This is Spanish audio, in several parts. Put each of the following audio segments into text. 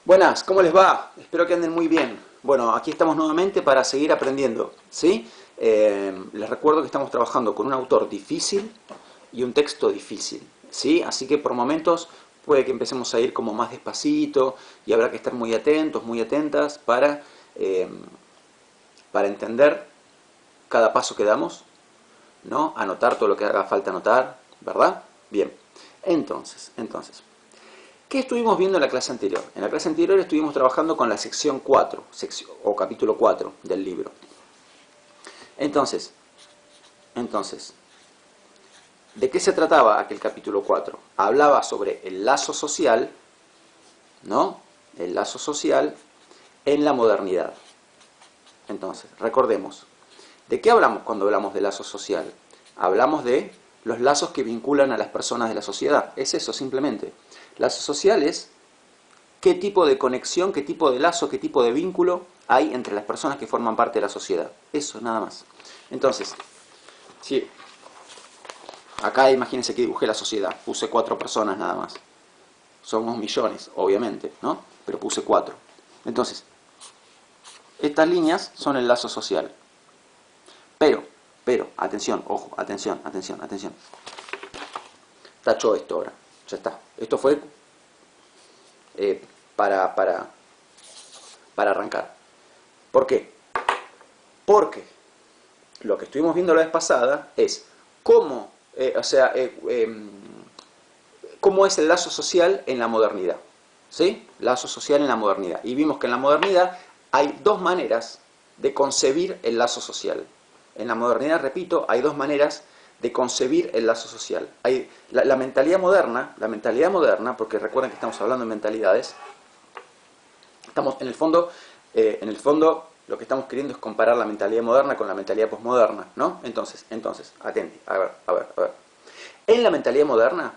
Buenas, ¿cómo les va? Espero que anden muy bien. Bueno, aquí estamos nuevamente para seguir aprendiendo, ¿sí? Les recuerdo que estamos trabajando con un autor difícil y un texto difícil, ¿sí? Así que por momentos puede que empecemos a ir como más despacito y habrá que estar muy atentos, muy atentas para entender cada paso que damos, ¿no? Anotar todo lo que haga falta anotar, ¿verdad? Bien, entonces, ¿qué estuvimos viendo en la clase anterior? En la clase anterior estuvimos trabajando con la sección 4, o capítulo 4 del libro. Entonces, ¿de qué se trataba aquel capítulo 4? Hablaba sobre el lazo social, ¿no? El lazo social en la modernidad. Entonces, recordemos, ¿de qué hablamos cuando hablamos de lazo social? Hablamos de los lazos que vinculan a las personas de la sociedad. Es eso, simplemente. Lazo social es qué tipo de conexión, qué tipo de lazo, qué tipo de vínculo hay entre las personas que forman parte de la sociedad. Eso, nada más. Entonces, sí, acá imagínense que dibujé la sociedad. Puse 4 personas nada más. Somos millones, obviamente, ¿no? Pero puse 4. Entonces, estas líneas son el lazo social. Pero, atención, ojo, atención. Tacho esto ahora, ya está. Esto fue para arrancar. ¿Por qué? Porque lo que estuvimos viendo la vez pasada es cómo, cómo es el lazo social en la modernidad. ¿Sí? Lazo social en la modernidad. Y vimos que en la modernidad hay 2 maneras de concebir el lazo social. En la modernidad, repito, hay 2 maneras de concebir el lazo social. Hay la mentalidad moderna, porque recuerden que estamos hablando de mentalidades. Estamos, en el fondo, lo que estamos queriendo es comparar la mentalidad moderna con la mentalidad posmoderna, ¿no? Entonces, atenti, a ver. En la mentalidad moderna,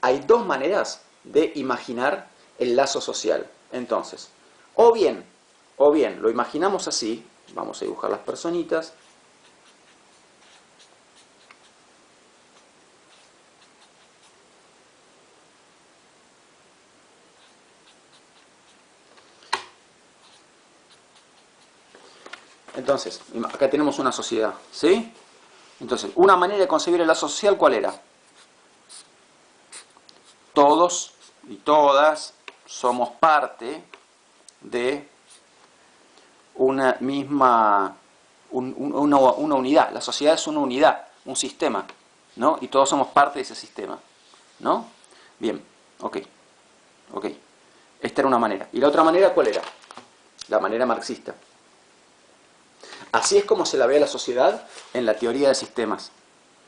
hay 2 maneras de imaginar el lazo social. Entonces, o bien lo imaginamos así, vamos a dibujar las personitas. Entonces, acá tenemos una sociedad, ¿sí? Entonces, una manera de concebir el lazo social, ¿cuál era? Todos y todas somos parte de una misma, una unidad. La sociedad es una unidad, un sistema, ¿no? Y todos somos parte de ese sistema, ¿no? Bien, ok. Esta era una manera. ¿Y la otra manera cuál era? La manera marxista. Así es como se la ve a la sociedad en la teoría de sistemas,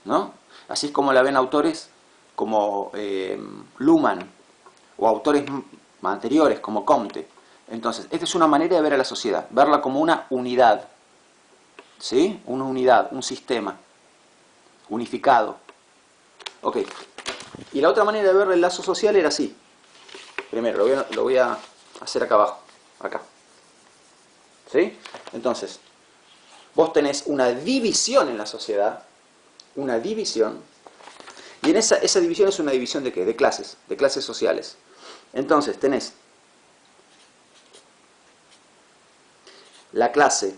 ¿no? Así es como la ven autores como Luhmann o autores anteriores como Comte. Entonces, esta es una manera de ver a la sociedad, verla como una unidad, ¿sí? Una unidad, un sistema unificado. Ok. Y la otra manera de ver el lazo social era así. Primero, lo voy a hacer acá abajo, acá. ¿Sí? Entonces, vos tenés una división en la sociedad, una división, y en esa división es una división ¿de qué? De clases sociales. Entonces tenés la clase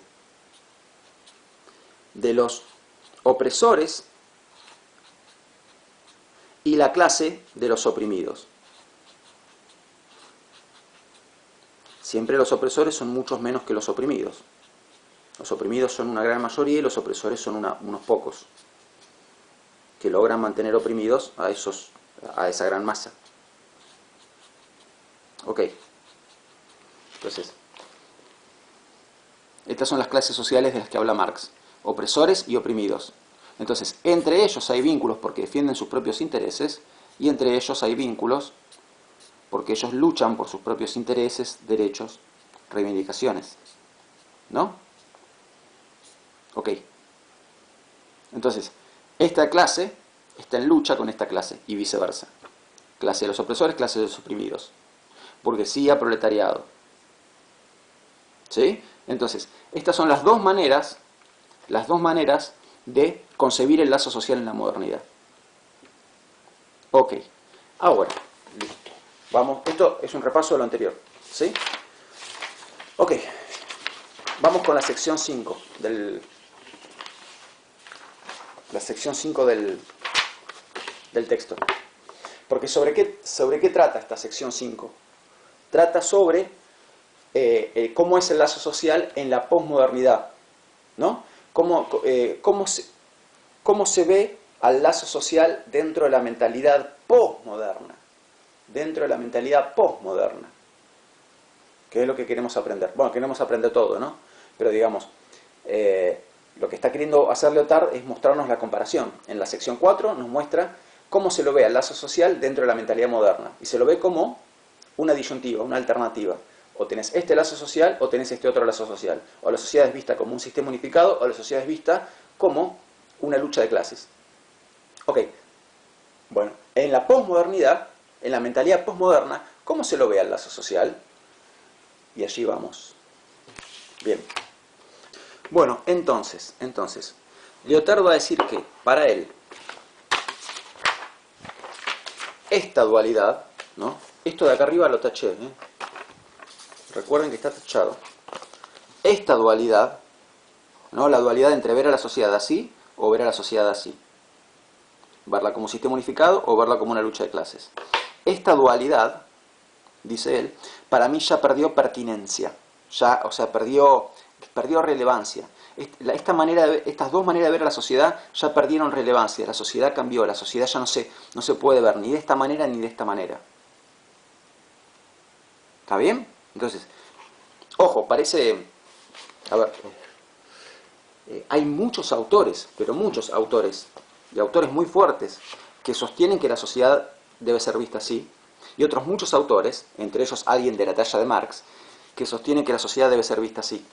de los opresores y la clase de los oprimidos. Siempre los opresores son muchos menos que los oprimidos. Los oprimidos son una gran mayoría y los opresores son unos pocos que logran mantener oprimidos a esa gran masa. Ok. Entonces, estas son las clases sociales de las que habla Marx. Opresores y oprimidos. Entonces, entre ellos hay vínculos porque defienden sus propios intereses y entre ellos hay vínculos porque ellos luchan por sus propios intereses, derechos, reivindicaciones. ¿No? Ok. Entonces, esta clase está en lucha con esta clase y viceversa. Clase de los opresores, clase de los oprimidos. Burguesía, proletariado. ¿Sí? Entonces, estas son las dos maneras de concebir el lazo social en la modernidad. Ok. Ahora, listo. Vamos, esto es un repaso de lo anterior, ¿sí? Ok, vamos con la sección 5 del texto. Porque ¿sobre qué trata esta sección 5? Trata sobre cómo es el lazo social en la posmodernidad, ¿no? Cómo se ve al lazo social dentro de la mentalidad posmoderna. Dentro de la mentalidad posmoderna. ¿Qué es lo que queremos aprender? Bueno, queremos aprender todo, ¿no? Pero digamos, lo que está queriendo hacer Lyotard es mostrarnos la comparación. En la sección 4 nos muestra cómo se lo ve al lazo social dentro de la mentalidad moderna. Y se lo ve como una disyuntiva, una alternativa. O tenés este lazo social o tenés este otro lazo social. O la sociedad es vista como un sistema unificado o la sociedad es vista como una lucha de clases. Ok, bueno, en la posmodernidad, en la mentalidad posmoderna, ¿cómo se lo ve al lazo social? Y allí vamos. Bien. Bueno, entonces, Lyotard va a decir que, para él, esta dualidad, ¿no? Esto de acá arriba lo taché, ¿eh? Recuerden que está tachado. Esta dualidad, ¿no? La dualidad entre ver a la sociedad así o ver a la sociedad así. Verla como un sistema unificado o verla como una lucha de clases. Esta dualidad, dice él, para mí ya perdió pertinencia. O sea, perdió relevancia. Estas dos maneras de ver a la sociedad ya perdieron relevancia. La sociedad cambió, la sociedad ya no se puede ver ni de esta manera ni de esta manera. ¿Está bien? Entonces, ojo, parece... A ver, hay muchos autores, pero muchos autores, y autores muy fuertes, que sostienen que la sociedad debe ser vista así, y otros muchos autores, entre ellos alguien de la talla de Marx, que sostienen que la sociedad debe ser vista así.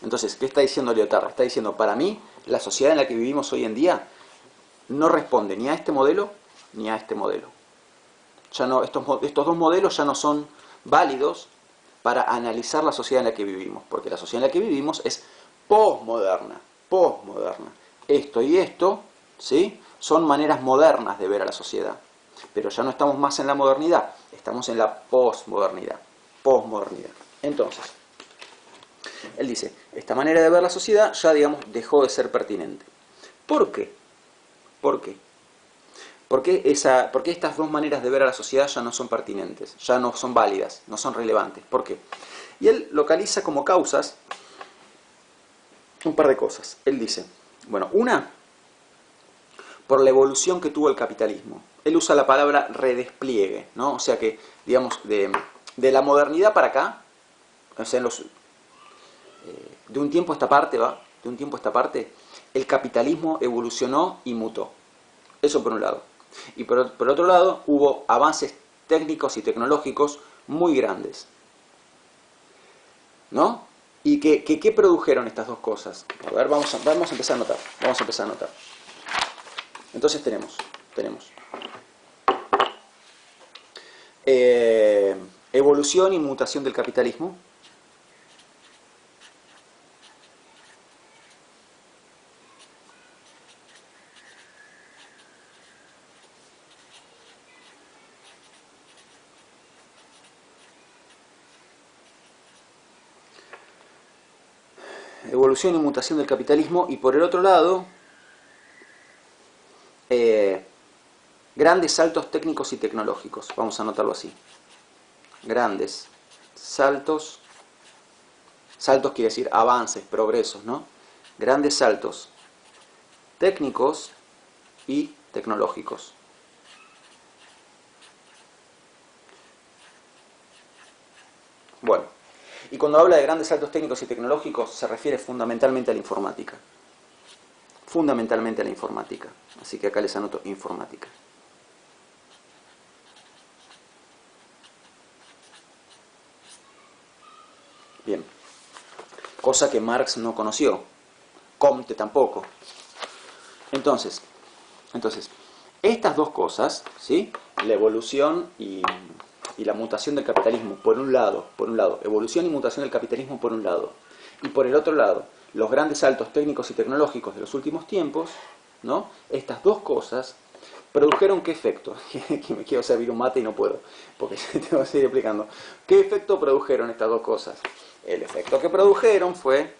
Entonces, ¿qué está diciendo Lyotard? Está diciendo, para mí, la sociedad en la que vivimos hoy en día no responde ni a este modelo ni a este modelo. Ya no, estos dos modelos ya no son válidos para analizar la sociedad en la que vivimos, porque la sociedad en la que vivimos es posmoderna. Esto y esto, ¿sí? Son maneras modernas de ver a la sociedad. Pero ya no estamos más en la modernidad, estamos en la posmodernidad. Entonces, él dice, esta manera de ver la sociedad ya, digamos, dejó de ser pertinente. ¿Por qué? ¿Por qué estas dos maneras de ver a la sociedad ya no son pertinentes, ya no son válidas, no son relevantes? ¿Por qué? Y él localiza como causas un par de cosas. Él dice, bueno, una, por la evolución que tuvo el capitalismo. Él usa la palabra redespliegue, ¿no? O sea que, digamos, de la modernidad para acá, o sea, de un tiempo a esta parte, el capitalismo evolucionó y mutó. Eso por un lado. Y por otro lado, hubo avances técnicos y tecnológicos muy grandes, ¿no? ¿Y qué produjeron estas dos cosas? A ver, vamos a empezar a notar. Entonces tenemos evolución y mutación del capitalismo. Evolución y mutación del capitalismo, y por el otro lado, grandes saltos técnicos y tecnológicos, vamos a anotarlo así. Grandes saltos quiere decir avances, progresos, ¿no? Grandes saltos técnicos y tecnológicos. Bueno, y cuando habla de grandes saltos técnicos y tecnológicos se refiere fundamentalmente a la informática. Así que acá les anoto informática. Bien. Cosa que Marx no conoció. Comte tampoco. Entonces, estas dos cosas, ¿sí? La evolución y la mutación del capitalismo, por un lado, evolución y mutación del capitalismo por un lado, y por el otro lado, los grandes saltos técnicos y tecnológicos de los últimos tiempos, ¿no? Estas dos cosas ¿Produjeron qué efecto? Que me quiero servir un mate y no puedo, porque tengo que seguir explicando. ¿Qué efecto produjeron estas dos cosas? El efecto que produjeron fue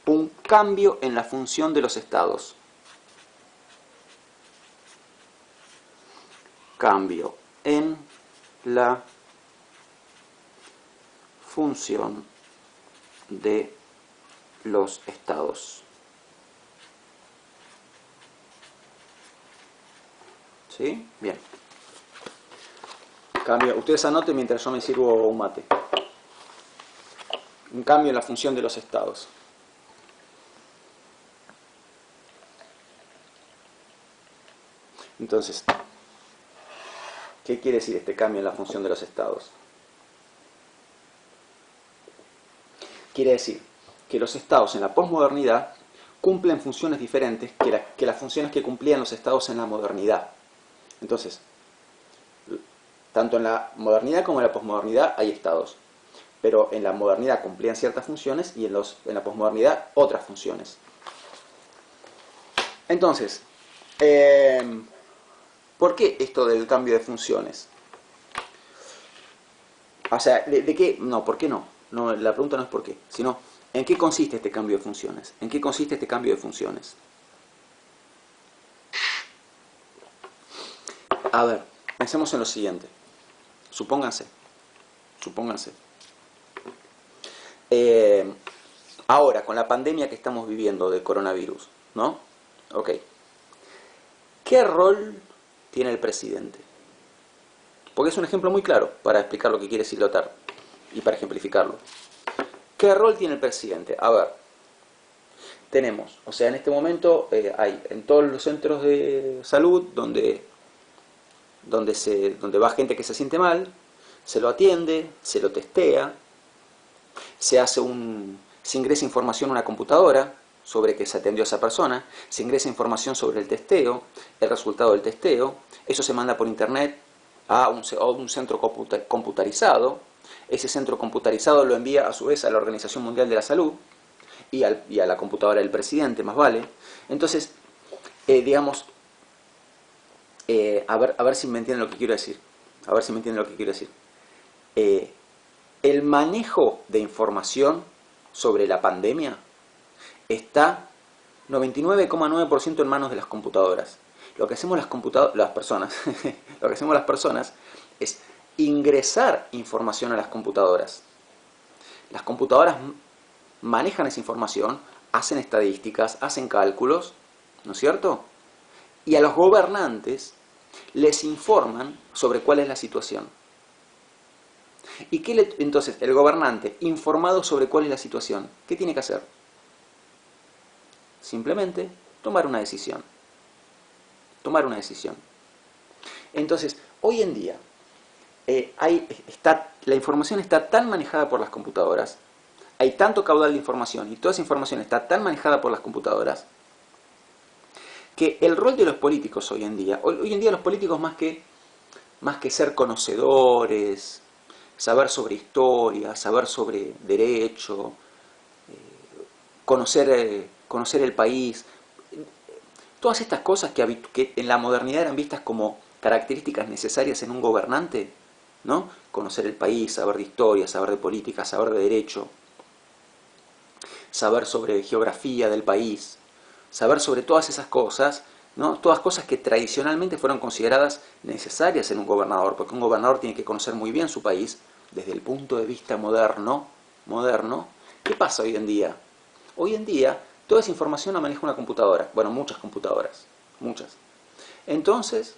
un cambio en la función de los estados. Cambio en la función de los estados. ¿Sí? Bien. Cambio. Ustedes anoten mientras yo me sirvo un mate. Un cambio en la función de los estados. Entonces, ¿qué quiere decir este cambio en la función de los estados? Quiere decir que los estados en la posmodernidad cumplen funciones diferentes que las funciones que cumplían los estados en la modernidad. Entonces, tanto en la modernidad como en la posmodernidad hay estados, pero en la modernidad cumplían ciertas funciones y en la posmodernidad otras funciones. Entonces, ¿por qué esto del cambio de funciones? O sea, ¿de qué? No, ¿por qué no? No, la pregunta no es por qué, sino ¿en qué consiste este cambio de funciones? ¿En qué consiste este cambio de funciones? A ver, pensemos en lo siguiente. Supónganse. Ahora, con la pandemia que estamos viviendo del coronavirus, ¿no? Ok. ¿Qué rol tiene el presidente? Porque es un ejemplo muy claro para explicar lo que quiere decir Lothar y para ejemplificarlo. ¿Qué rol tiene el presidente? A ver, tenemos, o sea, en este momento hay en todos los centros de salud donde va gente que se siente mal, se lo atiende, se lo testea, se ingresa información a una computadora sobre que se atendió a esa persona, se ingresa información sobre el testeo, el resultado del testeo, eso se manda por internet a un centro computarizado, ese centro computarizado lo envía a su vez a la Organización Mundial de la Salud y a la computadora del presidente, más vale. Entonces, digamos, a ver si me entienden lo que quiero decir. El manejo de información sobre la pandemia está 99,9% en manos de las computadoras. Lo que hacemos las personas lo que hacemos las personas es ingresar información a las computadoras. Las computadoras manejan esa información, hacen estadísticas, hacen cálculos, ¿no es cierto? Y a los gobernantes les informan sobre cuál es la situación. ¿Y entonces el gobernante, informado sobre cuál es la situación, qué tiene que hacer? Simplemente tomar una decisión. Entonces, hoy en día, la información está tan manejada por las computadoras, hay tanto caudal de información y toda esa información está tan manejada por las computadoras, que el rol de los políticos hoy en día los políticos más que ser conocedores, saber sobre historia, saber sobre derecho, conocer el país, todas estas cosas que en la modernidad eran vistas como características necesarias en un gobernante, ¿no? Conocer el país, saber de historia, saber de política, saber de derecho, saber sobre geografía del país, saber sobre todas esas cosas, ¿no? Todas cosas que tradicionalmente fueron consideradas necesarias en un gobernador, porque un gobernador tiene que conocer muy bien su país desde el punto de vista moderno. ¿Qué pasa hoy en día? Hoy en día toda esa información la maneja una computadora, bueno, muchas computadoras, muchas. Entonces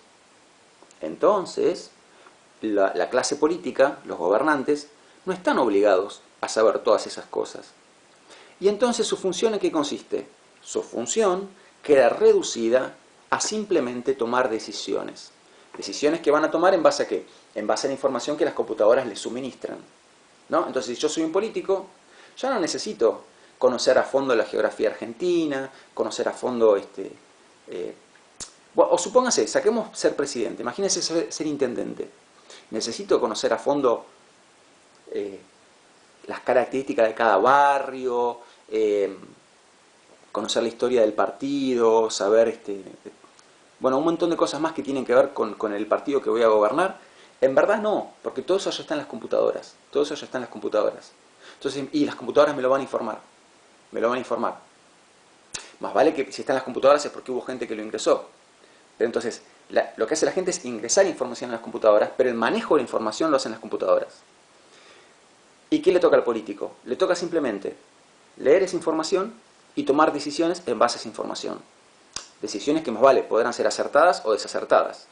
la clase política, los gobernantes, no están obligados a saber todas esas cosas. Y entonces ¿su función en qué consiste? Su función queda reducida a simplemente tomar decisiones. Decisiones que van a tomar en base a ¿qué? En base a la información que las computadoras les suministran, ¿no? Entonces, si yo soy un político, ya no necesito conocer a fondo la geografía argentina, conocer a fondo o supóngase, saquemos ser presidente, imagínense ser intendente. Necesito conocer a fondo las características de cada barrio, conocer la historia del partido, saber, bueno, un montón de cosas más que tienen que ver con el partido que voy a gobernar. En verdad no, porque todo eso ya está en las computadoras, todo eso ya está en las computadoras. Entonces, y las computadoras me lo van a informar, me lo van a informar. Más vale que si está en las computadoras es porque hubo gente que lo ingresó. Pero entonces, lo que hace la gente es ingresar información en las computadoras, pero el manejo de la información lo hacen las computadoras. ¿Y qué le toca al político? Le toca simplemente leer esa información y tomar decisiones en base a esa información. Decisiones que más vale podrán ser acertadas o desacertadas,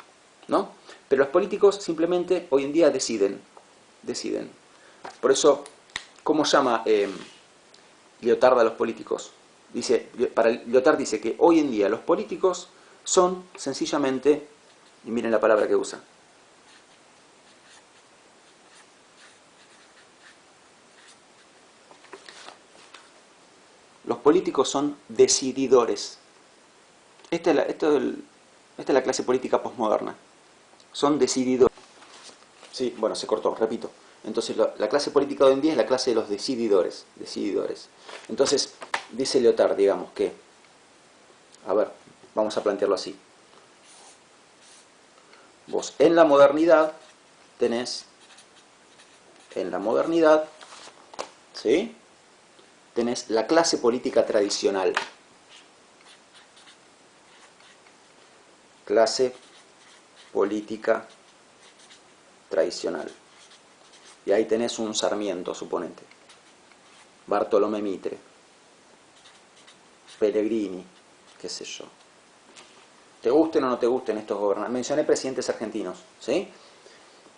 ¿no? Pero los políticos simplemente hoy en día deciden. Por eso, ¿cómo llama Lyotard a los políticos? Lyotard dice que hoy en día los políticos son sencillamente, y miren la palabra que usa, los políticos son decididores. Esta es la clase política posmoderna. Son decididores. Sí, bueno, se cortó, repito. Entonces la clase política de hoy en día es la clase de los decididores. Entonces, dice Lyotard, digamos que, a ver, vamos a plantearlo así. Vos en la modernidad tenés, ¿sí? Tenés la clase política tradicional. Clase política tradicional. Y ahí tenés un Sarmiento, suponete. Bartolomé Mitre. Pellegrini, qué sé yo. ¿Te gusten o no te gusten estos gobernantes? Mencioné presidentes argentinos, ¿sí?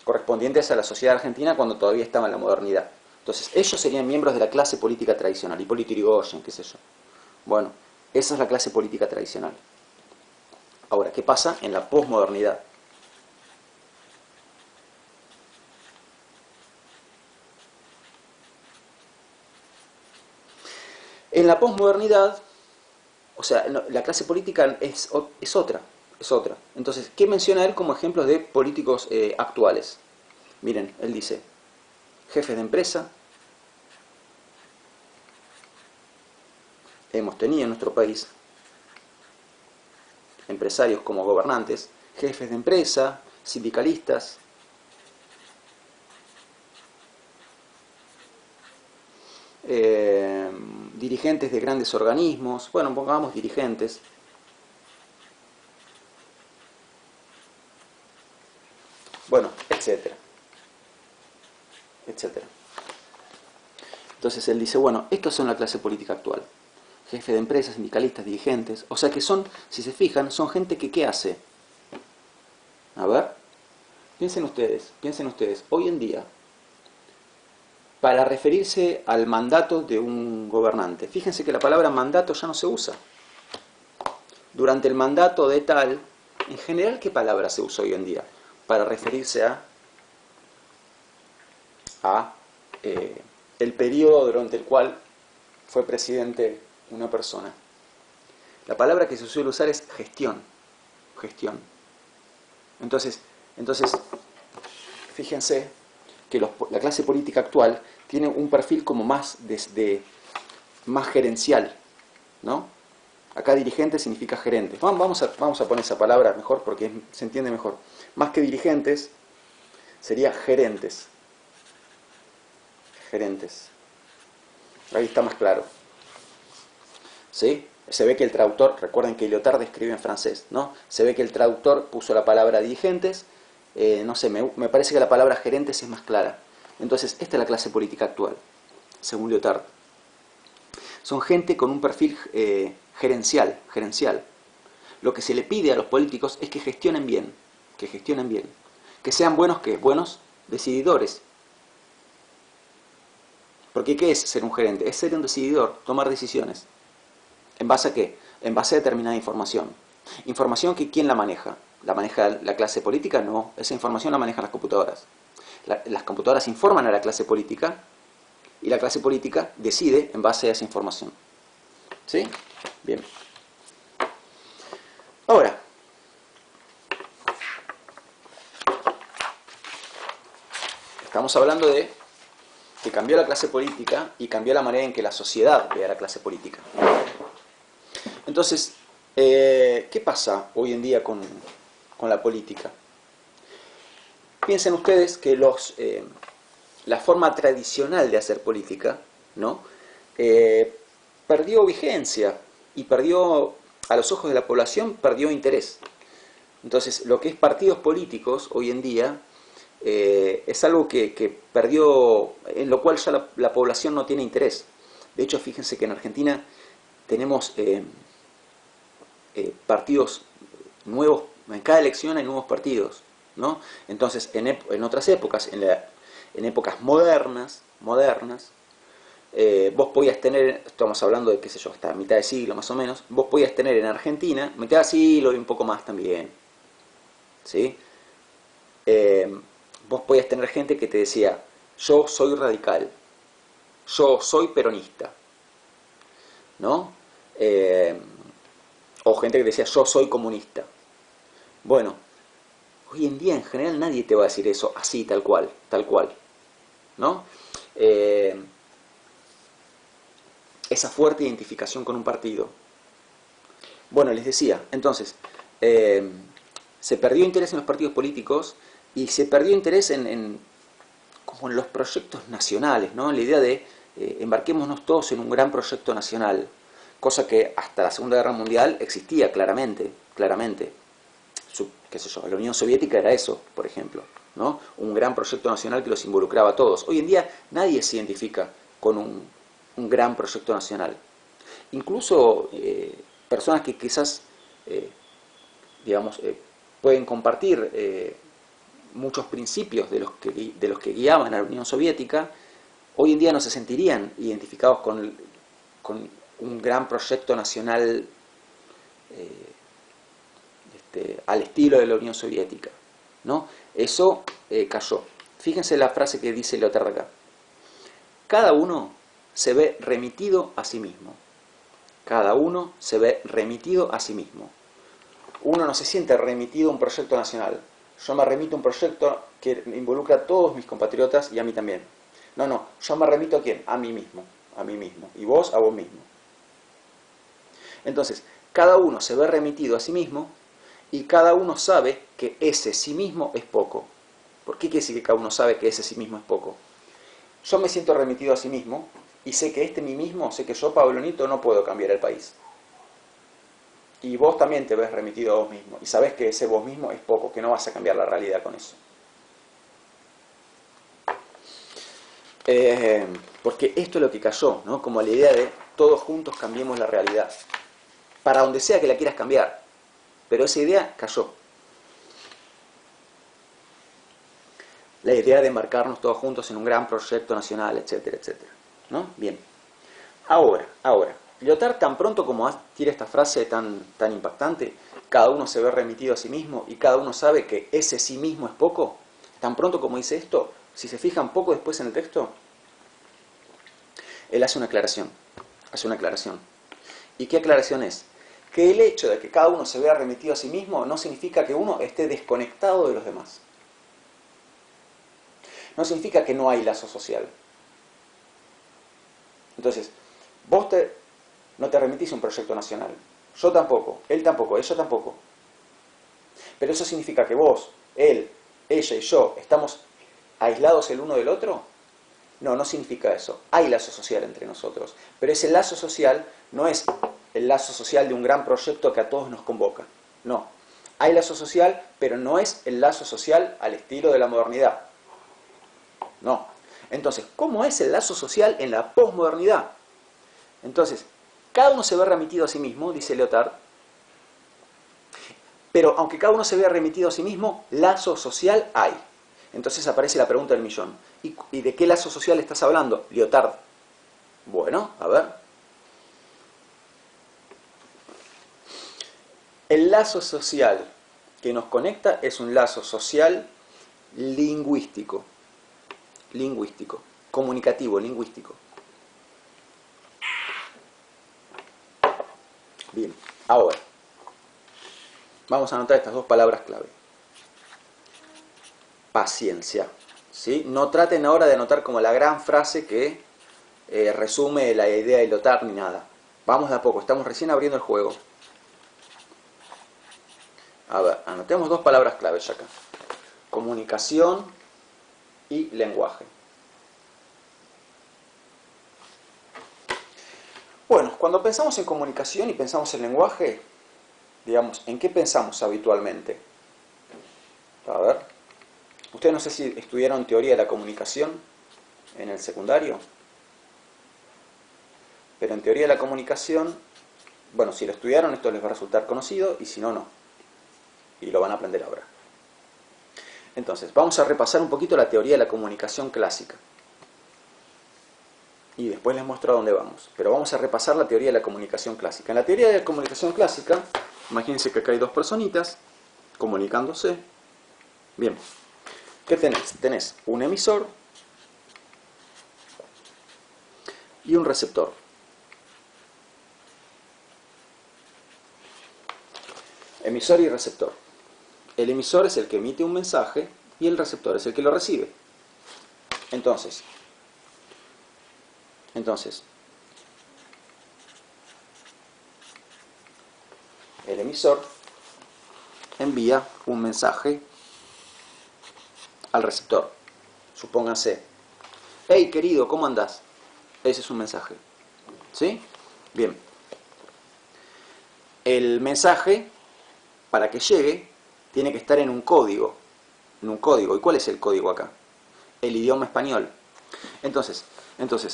Correspondientes a la sociedad argentina cuando todavía estaba en la modernidad. Entonces, ellos serían miembros de la clase política tradicional. Hipólito Yrigoyen, qué sé yo. Bueno, esa es la clase política tradicional. Ahora, ¿qué pasa en la posmodernidad? En la posmodernidad, o sea, la clase política es otra. Entonces, ¿qué menciona él como ejemplos de políticos actuales? Miren, él dice, jefes de empresa, hemos tenido en nuestro país empresarios como gobernantes, jefes de empresa, sindicalistas, dirigentes de grandes organismos, bueno, pongamos dirigentes, bueno, etcétera. Entonces él dice, bueno, estos son la clase política actual. Jefe de empresas, sindicalistas, dirigentes, o sea que son, si se fijan, son gente que ¿qué hace? A ver, piensen ustedes, hoy en día, para referirse al mandato de un gobernante, fíjense que la palabra mandato ya no se usa. Durante el mandato de tal, en general, ¿qué palabra se usa hoy en día? Para referirse a el periodo durante el cual fue presidente una persona. La palabra que se suele usar es gestión. Entonces fíjense que la clase política actual tiene un perfil como más más gerencial, ¿no? Acá dirigente significa gerente. Vamos a poner esa palabra mejor porque se entiende mejor. Más que dirigentes, sería gerentes. Ahí está más claro. ¿Sí? Se ve que el traductor, recuerden que Lyotard escribe en francés, ¿no? Se ve que el traductor puso la palabra dirigentes, no sé, me parece que la palabra gerentes es más clara. Entonces, esta es la clase política actual, según Lyotard. Son gente con un perfil gerencial. Lo que se le pide a los políticos es que gestionen bien, que sean buenos decididores. Porque ¿qué es ser un gerente? Es ser un decididor, tomar decisiones. ¿En base a qué? En base a determinada información. Información que ¿quién la maneja? ¿La maneja la clase política? No, esa información la manejan las computadoras. Las computadoras informan a la clase política y la clase política decide en base a esa información. ¿Sí? Bien. Ahora, estamos hablando de que cambió la clase política y cambió la manera en que la sociedad ve a la clase política. Entonces, ¿qué pasa hoy en día con la política? Piensen ustedes que la forma tradicional de hacer política, ¿no? Perdió vigencia y perdió, a los ojos de la población, perdió interés. Entonces, lo que es partidos políticos hoy en día es algo que perdió, en lo cual ya la población no tiene interés. De hecho, fíjense que en Argentina tenemos partidos nuevos, en cada elección hay nuevos partidos, ¿no? Entonces, en otras épocas, en épocas modernas, vos podías tener, estamos hablando de, qué sé yo, hasta mitad de siglo más o menos, vos podías tener en Argentina, mitad de siglo y un poco más también, ¿sí? Vos podías tener gente que te decía, yo soy radical, yo soy peronista, ¿no? O gente que decía, yo soy comunista. Bueno, hoy en día en general nadie te va a decir eso así, tal cual, ¿no? Esa fuerte identificación con un partido. Bueno, les decía, entonces, se perdió interés en los partidos políticos y se perdió interés como en los proyectos nacionales, ¿no? La idea de embarquémonos todos en un gran proyecto nacional, cosa que hasta la Segunda Guerra Mundial existía claramente. Qué sé yo, la Unión Soviética era eso, por ejemplo, ¿no? Un gran proyecto nacional que los involucraba a todos. Hoy en día nadie se identifica con un gran proyecto nacional. Incluso personas que quizás, digamos, pueden compartir muchos principios de los que guiaban a la Unión Soviética, hoy en día no se sentirían identificados con un gran proyecto nacional al estilo de la Unión Soviética, ¿no? Eso cayó. Fíjense la frase que dice Lyotard acá. Cada uno se ve remitido a sí mismo. Cada uno se ve remitido a sí mismo. Uno no se siente remitido a un proyecto nacional. Yo me remito a un proyecto que involucra a todos mis compatriotas y a mí también. No, yo me remito a quién? A mí mismo. Y vos a vos mismo. Entonces, cada uno se ve remitido a sí mismo y cada uno sabe que ese sí mismo es poco. ¿Por qué quiere decir que cada uno sabe que ese sí mismo es poco? Yo me siento remitido a sí mismo y sé que mí mismo, sé que yo, Pablo Nito, no puedo cambiar el país. Y vos también te ves remitido a vos mismo y sabés que ese vos mismo es poco, que no vas a cambiar la realidad con eso. Porque esto es lo que cayó, ¿no? Como la idea de todos juntos cambiemos la realidad. Para donde sea que la quieras cambiar. Pero esa idea cayó. La idea de embarcarnos todos juntos en un gran proyecto nacional, etcétera, etcétera, ¿no? Bien. Ahora, Lyotard tan pronto como tira esta frase tan impactante, cada uno se ve remitido a sí mismo y cada uno sabe que ese sí mismo es poco, tan pronto como dice esto, si se fijan poco después en el texto, él hace una aclaración. ¿Y qué aclaración es? Que el hecho de que cada uno se vea remitido a sí mismo no significa que uno esté desconectado de los demás. No significa que no hay lazo social. Entonces, vos no te remitís a un proyecto nacional. Yo tampoco, él tampoco, ella tampoco. Pero eso significa que vos, él, ella y yo estamos aislados el uno del otro. No significa eso. Hay lazo social entre nosotros. Pero ese lazo social no es el lazo social de un gran proyecto que a todos nos convoca. No. Hay lazo social, pero no es el lazo social al estilo de la modernidad. No. Entonces, ¿cómo es el lazo social en la posmodernidad? Entonces, cada uno se ve remitido a sí mismo, dice Lyotard, pero aunque cada uno se vea remitido a sí mismo, lazo social hay. Entonces aparece la pregunta del millón. ¿Y de qué lazo social estás hablando, Lyotard? Bueno, a ver. El lazo social que nos conecta es un lazo social lingüístico, comunicativo, lingüístico. Bien, ahora, vamos a anotar estas dos palabras clave. Paciencia, ¿sí? No traten ahora de anotar como la gran frase que resume la idea de Lyotard ni nada. Vamos de a poco, estamos recién abriendo el juego. A ver, anotemos dos palabras claves acá. Comunicación y lenguaje. Bueno, cuando pensamos en comunicación y pensamos en lenguaje, digamos, ¿en qué pensamos habitualmente? A ver, ustedes no sé si estudiaron teoría de la comunicación en el secundario, pero en teoría de la comunicación, bueno, si lo estudiaron esto les va a resultar conocido y si no, no. Y lo van a aprender ahora. Entonces, vamos a repasar un poquito la teoría de la comunicación clásica. Y después les muestro a dónde vamos. Pero vamos a repasar la teoría de la comunicación clásica. En la teoría de la comunicación clásica, imagínense que acá hay dos personitas comunicándose. Bien, ¿qué tenés? Tenés un emisor y un receptor. Emisor y receptor. El emisor es el que emite un mensaje y el receptor es el que lo recibe. Entonces, el emisor envía un mensaje al receptor. Supónganse, hey querido, ¿cómo andás? Ese es un mensaje. ¿Sí? Bien. El mensaje, para que llegue, tiene que estar en un código. En un código. ¿Y cuál es el código acá? El idioma español. Entonces,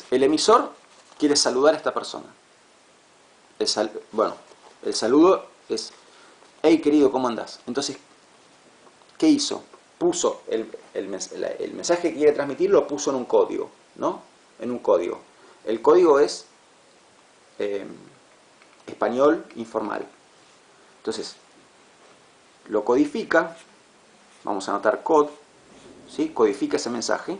el emisor quiere saludar a esta persona. El saludo es, hey querido, ¿cómo andás? Entonces, ¿qué hizo? Puso el mensaje que quiere transmitir, lo puso en un código, ¿no? En un código. El código es español informal. Entonces, lo codifica, vamos a anotar code, ¿sí? Codifica ese mensaje,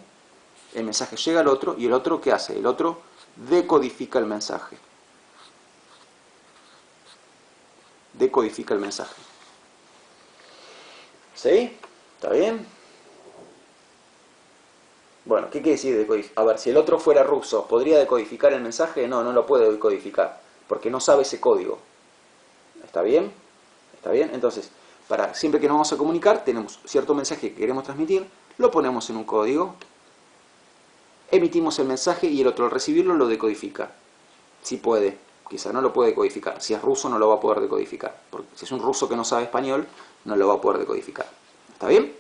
el mensaje llega al otro, y el otro, ¿qué hace? El otro decodifica el mensaje. Decodifica el mensaje. ¿Sí? ¿Está bien? Bueno, ¿qué quiere decir decodificar? A ver, si el otro fuera ruso, ¿podría decodificar el mensaje? No, no lo puede decodificar, porque no sabe ese código. ¿Está bien? ¿Está bien? Entonces, siempre que nos vamos a comunicar, tenemos cierto mensaje que queremos transmitir, lo ponemos en un código, emitimos el mensaje y el otro al recibirlo lo decodifica. Si puede, quizá no lo puede decodificar. Si es ruso no lo va a poder decodificar, porque si es un ruso que no sabe español, no lo va a poder decodificar. ¿Está bien?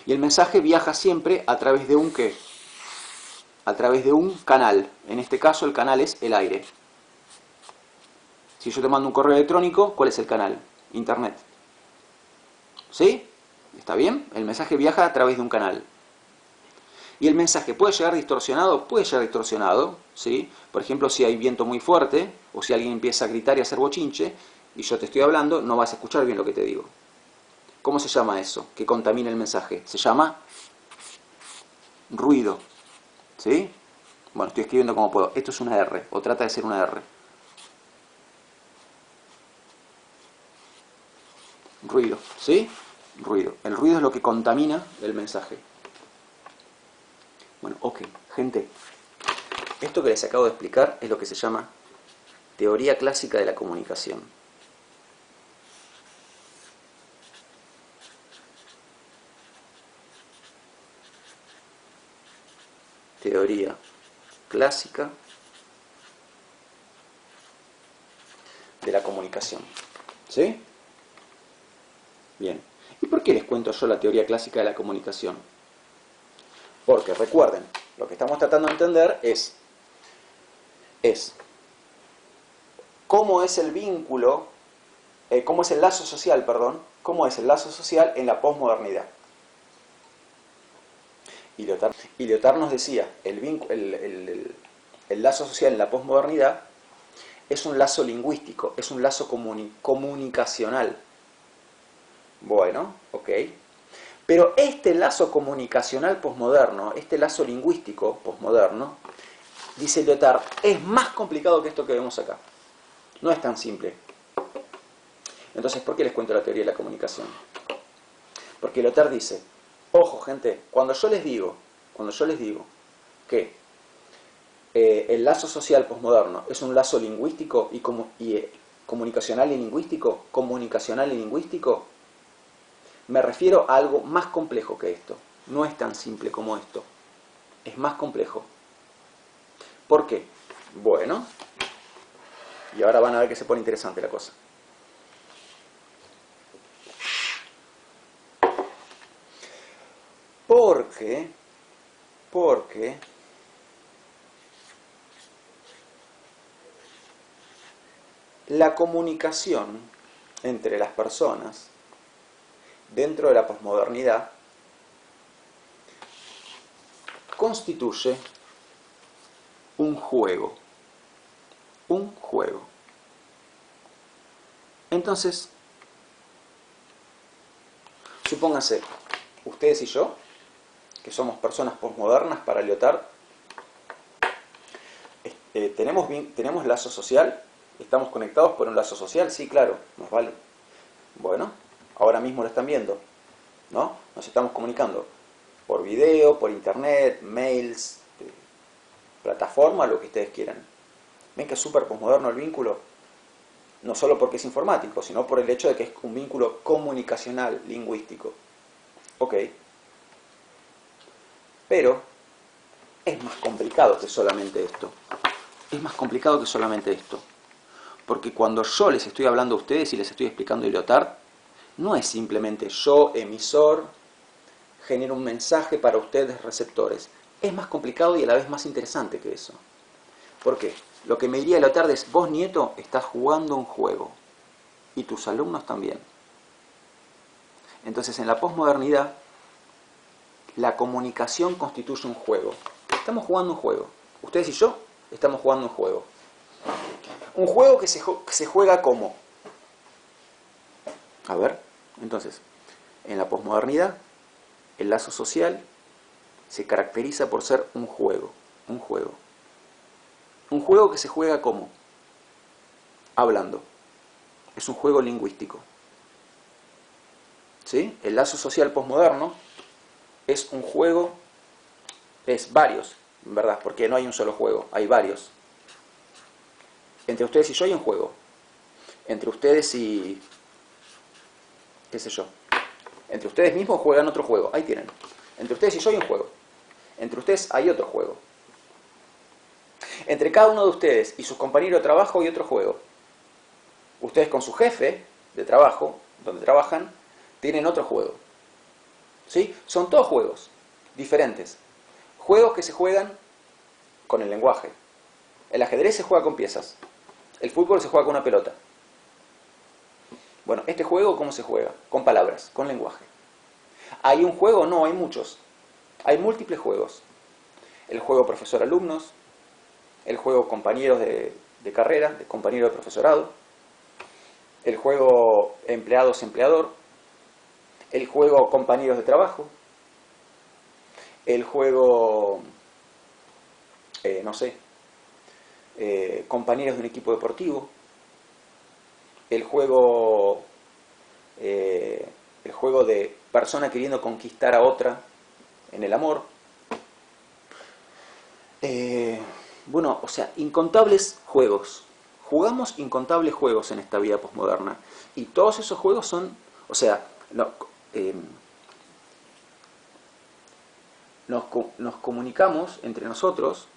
Y el mensaje viaja siempre a través de un ¿qué? A través de un canal. En este caso el canal es el aire. Si yo te mando un correo electrónico, ¿cuál es el canal? Internet. ¿Sí? ¿Está bien? El mensaje viaja a través de un canal. Y el mensaje puede llegar distorsionado, ¿sí? Por ejemplo, si hay viento muy fuerte, o si alguien empieza a gritar y a hacer bochinche, y yo te estoy hablando, no vas a escuchar bien lo que te digo. ¿Cómo se llama eso? Que contamina el mensaje. Se llama ruido. ¿Sí? Bueno, estoy escribiendo como puedo. Esto es una R, o trata de ser una R. Ruido, ¿sí? Ruido. El ruido es lo que contamina el mensaje. Bueno, ok, gente. Esto que les acabo de explicar es lo que se llama teoría clásica de la comunicación. Teoría clásica de la comunicación. ¿Sí? Bien. ¿Y por qué les cuento yo la teoría clásica de la comunicación? Porque recuerden, lo que estamos tratando de entender es cómo es el vínculo, cómo es el lazo social, cómo es el lazo social en la posmodernidad. Y Lyotard nos decía, el lazo social en la posmodernidad es un lazo lingüístico, es un lazo comunicacional. Bueno, ok. Pero este lazo comunicacional posmoderno, este lazo lingüístico posmoderno, dice Lyotard, es más complicado que esto que vemos acá. No es tan simple. Entonces, ¿por qué les cuento la teoría de la comunicación? Porque Lyotard dice, Ojo, gente, cuando yo les digo que el lazo social posmoderno es un lazo lingüístico y comunicacional y lingüístico, me refiero a algo más complejo que esto. No es tan simple como esto. Es más complejo. ¿Por qué? Bueno, y ahora van a ver que se pone interesante la cosa. Porque la comunicación entre las personas dentro de la posmodernidad constituye un juego. Un juego. Entonces, supónganse, ustedes y yo, que somos personas posmodernas para Lyotard, tenemos lazo social, estamos conectados por un lazo social, sí, claro, nos vale. Bueno, ahora mismo lo están viendo, ¿no? Nos estamos comunicando por video, por internet, mails, plataforma, lo que ustedes quieran. ¿Ven que es súper posmoderno el vínculo? No solo porque es informático, sino por el hecho de que es un vínculo comunicacional, lingüístico. Ok. Pero es más complicado que solamente esto. Es más complicado que solamente esto. Porque cuando yo les estoy hablando a ustedes y les estoy explicando Lyotard, no es simplemente yo, emisor, genero un mensaje para ustedes, receptores. Es más complicado y a la vez más interesante que eso. ¿Por qué? Lo que me diría Lyotard es, vos, nieto, estás jugando un juego. Y tus alumnos también. Entonces, en la posmodernidad, la comunicación constituye un juego. Estamos jugando un juego. Ustedes y yo estamos jugando un juego. Un juego que se juega ¿cómo? A ver, entonces, en la posmodernidad, el lazo social se caracteriza por ser un juego. Un juego. Un juego que se juega ¿cómo? Hablando. Es un juego lingüístico. ¿Sí? El lazo social posmoderno es un juego, es varios, en verdad, porque no hay un solo juego, hay varios. Entre ustedes y yo hay un juego. Entre ustedes y... qué sé yo. Entre ustedes mismos juegan otro juego, ahí tienen. Entre ustedes y yo hay un juego. Entre ustedes hay otro juego. Entre cada uno de ustedes y sus compañeros de trabajo hay otro juego. Ustedes con su jefe de trabajo, donde trabajan, tienen otro juego. ¿Sí? Son todos juegos diferentes. Juegos que se juegan con el lenguaje. El ajedrez se juega con piezas. El fútbol se juega con una pelota. Bueno, este juego, ¿cómo se juega? Con palabras, con lenguaje. ¿Hay un juego? No, hay muchos. Hay múltiples juegos. El juego profesor-alumnos, el juego compañeros de carrera, de compañeros de profesorado, el juego empleados-empleador, el juego compañeros de trabajo, el juego, compañeros de un equipo deportivo, el juego de persona queriendo conquistar a otra en el amor. Bueno, o sea, incontables juegos. Jugamos incontables juegos en esta vida posmoderna. Y todos esos juegos son, o sea, nos comunicamos entre nosotros,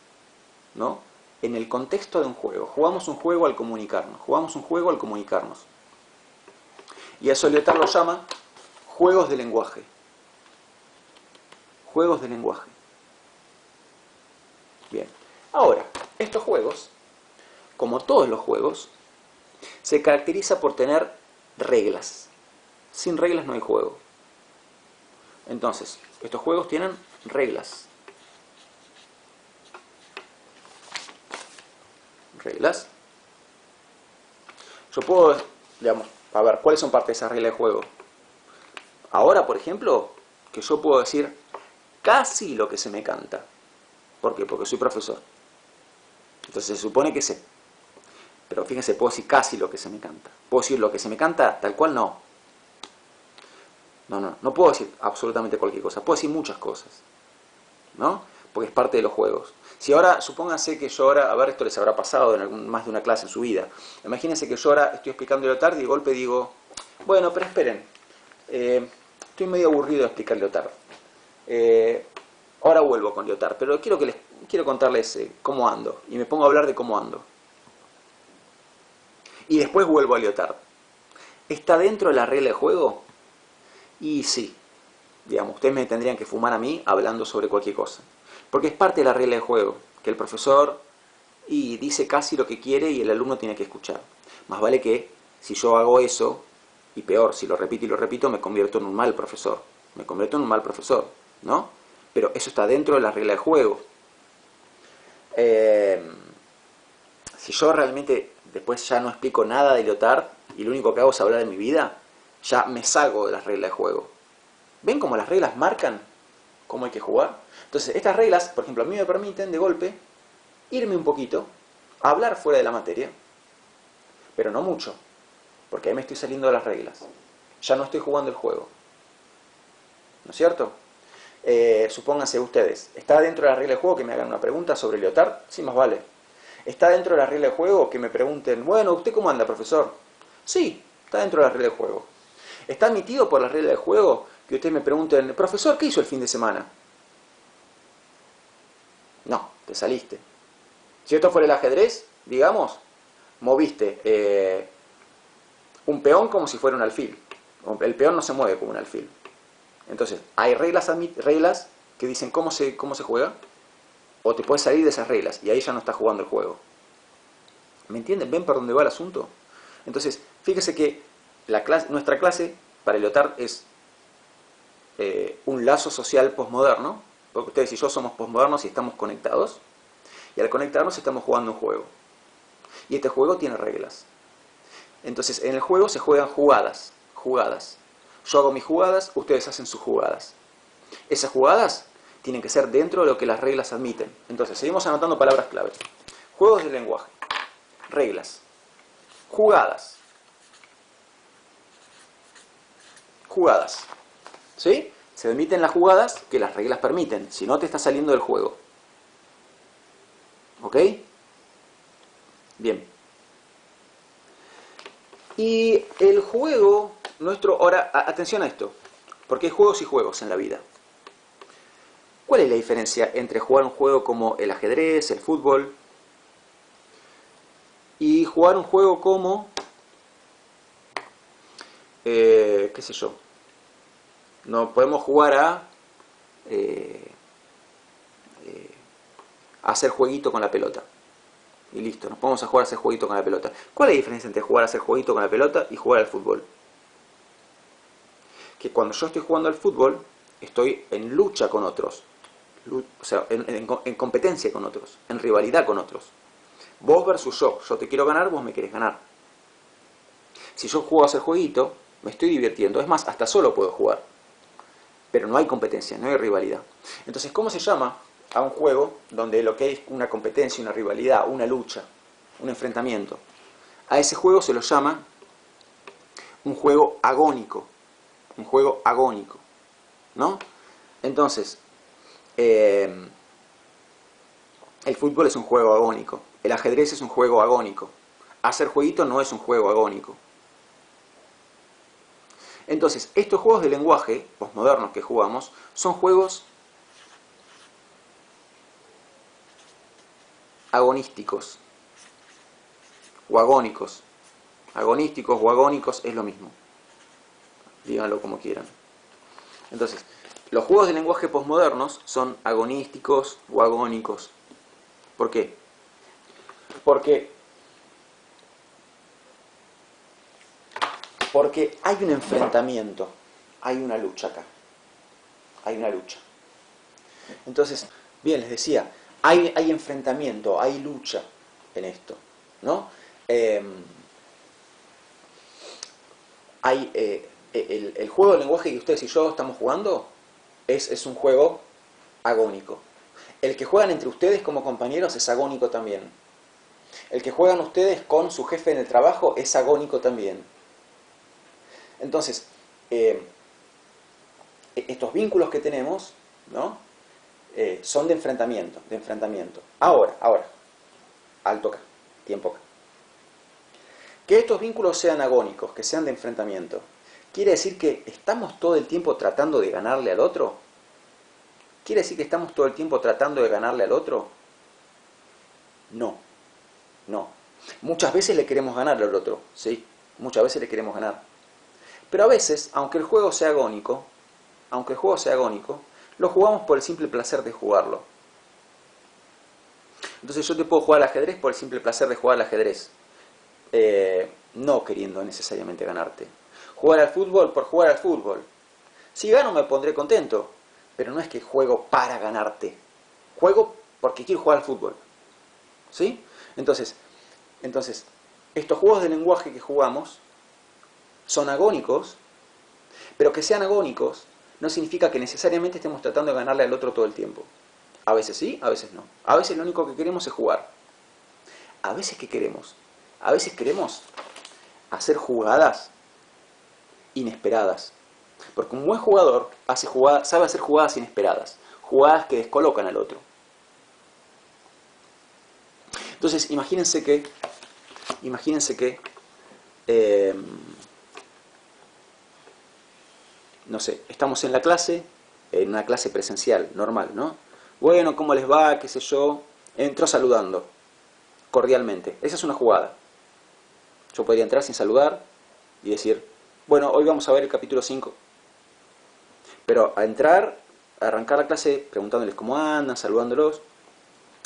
¿no? En el contexto de un juego. Jugamos un juego al comunicarnos. Jugamos un juego al comunicarnos. Y a eso Lyotard lo llama juegos de lenguaje. Juegos de lenguaje. Bien. Ahora, estos juegos, como todos los juegos, se caracteriza por tener reglas. Sin reglas no hay juego. Entonces, estos juegos tienen reglas. Reglas. Yo puedo, digamos, a ver, ¿cuáles son parte de esas reglas de juego? Ahora, por ejemplo, que yo puedo decir casi lo que se me canta. ¿Por qué? Porque soy profesor. Entonces se supone que sé. Pero fíjense, puedo decir casi lo que se me canta. ¿Puedo decir lo que se me canta? Tal cual no. No puedo decir absolutamente cualquier cosa, puedo decir muchas cosas, ¿no? Porque es parte de los juegos. Si ahora, supónganse que yo ahora, a ver, esto les habrá pasado en más de una clase en su vida, imagínense que yo ahora estoy explicando Lyotard y de golpe digo, bueno, pero esperen, estoy medio aburrido de explicar Lyotard. Ahora vuelvo con Lyotard, pero quiero contarles cómo ando, y me pongo a hablar de cómo ando. Y después vuelvo a Lyotard. ¿Está dentro de la regla de juego? Y sí, digamos, ustedes me tendrían que fumar a mí hablando sobre cualquier cosa. Porque es parte de la regla de juego, que el profesor dice casi lo que quiere y el alumno tiene que escuchar. Más vale que si yo hago eso, y peor, si lo repito y lo repito, me convierto en un mal profesor. Me convierto en un mal profesor, ¿no? Pero eso está dentro de la regla de juego. Si yo realmente después ya no explico nada de Lyotard y lo único que hago es hablar de mi vida, ya me salgo de las reglas de juego. ¿Ven cómo las reglas marcan cómo hay que jugar? Entonces, estas reglas, por ejemplo, a mí me permiten de golpe irme un poquito, a hablar fuera de la materia, pero no mucho, porque ahí me estoy saliendo de las reglas. Ya no estoy jugando el juego. ¿No es cierto? Supónganse ustedes, ¿está dentro de la regla de juego que me hagan una pregunta sobre Lyotard? Sí, más vale. ¿Está dentro de la regla de juego que me pregunten, bueno, ¿usted cómo anda, profesor? Sí, está dentro de la regla de juego. ¿Está admitido por la regla de juego que ustedes me pregunten, profesor, ¿qué hizo el fin de semana? No, te saliste. Si esto fuera el ajedrez, digamos, moviste un peón como si fuera un alfil. El peón no se mueve como un alfil. Entonces, hay reglas que dicen cómo se juega, o te puedes salir de esas reglas, y ahí ya no estás jugando el juego. ¿Me entienden? ¿Ven por dónde va el asunto? Entonces, fíjese que nuestra clase para Lyotard es un lazo social posmoderno, porque ustedes y yo somos posmodernos y estamos conectados, y al conectarnos estamos jugando un juego. Y este juego tiene reglas. Entonces, en el juego se juegan jugadas. Yo hago mis jugadas, ustedes hacen sus jugadas. Esas jugadas tienen que ser dentro de lo que las reglas admiten. Entonces, seguimos anotando palabras claves. Juegos de lenguaje. Reglas. Jugadas. ¿Sí? Se admiten las jugadas que las reglas permiten. Si no, te estás saliendo del juego. ¿Ok? Bien. Y el juego nuestro... Ahora, atención a esto. Porque hay juegos y juegos en la vida. ¿Cuál es la diferencia entre jugar un juego como el ajedrez, el fútbol, y jugar un juego como... qué sé yo? No podemos jugar a hacer jueguito con la pelota. Y listo, nos podemos jugar a hacer jueguito con la pelota. ¿Cuál es la diferencia entre jugar a hacer jueguito con la pelota y jugar al fútbol? Que cuando yo estoy jugando al fútbol, estoy en lucha con otros. O sea, en competencia con otros, en rivalidad con otros. Vos versus yo te quiero ganar, vos me querés ganar. Si yo juego a hacer jueguito, me estoy divirtiendo, es más, hasta solo puedo jugar. Pero no hay competencia, no hay rivalidad. Entonces, ¿cómo se llama a un juego donde lo que hay es una competencia, una rivalidad, una lucha, un enfrentamiento? A ese juego se lo llama un juego agónico. Un juego agónico, ¿no? Entonces, el fútbol es un juego agónico. El ajedrez es un juego agónico. Hacer jueguito no es un juego agónico. Entonces, estos juegos de lenguaje posmodernos que jugamos son juegos agonísticos o agónicos. Agonísticos o agónicos es lo mismo. Díganlo como quieran. Entonces, los juegos de lenguaje posmodernos son agonísticos o agónicos. ¿Por qué? Porque hay un enfrentamiento, hay una lucha acá. Hay una lucha. Entonces, bien, les decía, hay enfrentamiento, hay lucha en esto, ¿no? El juego de lenguaje que ustedes y yo estamos jugando es un juego agónico. El que juegan entre ustedes como compañeros es agónico también. El que juegan ustedes con su jefe en el trabajo es agónico también. Entonces, estos vínculos que tenemos, ¿no? Son de enfrentamiento, de enfrentamiento. Ahora, alto acá, tiempo acá. Que estos vínculos sean agónicos, que sean de enfrentamiento, ¿quiere decir que estamos todo el tiempo tratando de ganarle al otro? ¿Quiere decir que estamos todo el tiempo tratando de ganarle al otro? No, no. Muchas veces le queremos ganar al otro, ¿sí? Muchas veces le queremos ganar. Pero a veces, aunque el juego sea agónico, lo jugamos por el simple placer de jugarlo. Entonces yo te puedo jugar al ajedrez por el simple placer de jugar al ajedrez. No queriendo necesariamente ganarte. Jugar al fútbol por jugar al fútbol. Si gano me pondré contento, pero no es que juego para ganarte. Juego porque quiero jugar al fútbol. ¿Sí? Entonces, estos juegos de lenguaje que jugamos son agónicos, pero que sean agónicos no significa que necesariamente estemos tratando de ganarle al otro todo el tiempo. A veces sí, a veces no. A veces lo único que queremos es jugar. A veces ¿qué queremos? A veces queremos hacer jugadas inesperadas. Porque un buen jugador sabe hacer jugadas inesperadas. Jugadas que descolocan al otro. Entonces, imagínense que no sé, estamos en la clase, en una clase presencial, normal, ¿no? Bueno, ¿cómo les va? ¿Qué sé yo? Entró saludando, cordialmente. Esa es una jugada. Yo podría entrar sin saludar y decir, bueno, hoy vamos a ver el capítulo 5. Pero a entrar, a arrancar la clase preguntándoles cómo andan, saludándolos,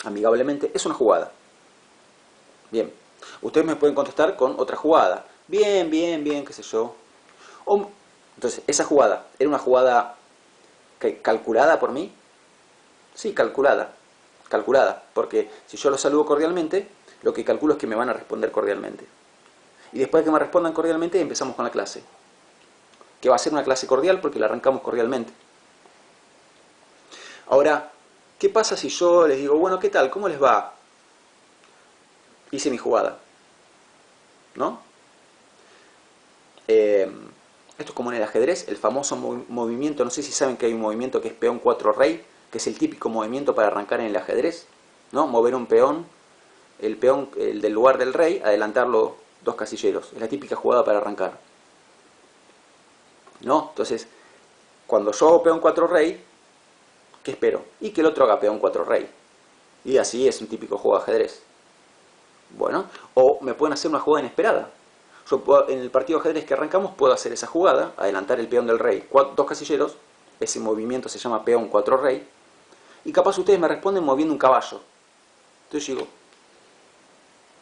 amigablemente, es una jugada. Bien. Ustedes me pueden contestar con otra jugada. Bien, bien, bien, qué sé yo. Entonces, esa jugada, ¿era una jugada calculada por mí? Sí, calculada. Calculada. Porque si yo los saludo cordialmente, lo que calculo es que me van a responder cordialmente. Y después de que me respondan cordialmente, empezamos con la clase. Que va a ser una clase cordial porque la arrancamos cordialmente. Ahora, ¿qué pasa si yo les digo, bueno, ¿qué tal? ¿Cómo les va? Hice mi jugada. ¿No? Esto es como en el ajedrez, el famoso movimiento, no sé si saben que hay un movimiento que es peón 4 rey, que es el típico movimiento para arrancar en el ajedrez, ¿no? Mover un peón, el del lugar del rey, adelantarlo 2 casilleros. Es la típica jugada para arrancar. ¿No? Entonces, cuando yo hago peón 4 rey, ¿qué espero? Y que el otro haga peón 4 rey. Y así es un típico juego de ajedrez. Bueno, o me pueden hacer una jugada inesperada. Yo en el partido de ajedrez que arrancamos puedo hacer esa jugada, adelantar el peón del rey 2 casilleros, ese movimiento se llama peón 4 rey, y capaz ustedes me responden moviendo un caballo. Entonces yo digo,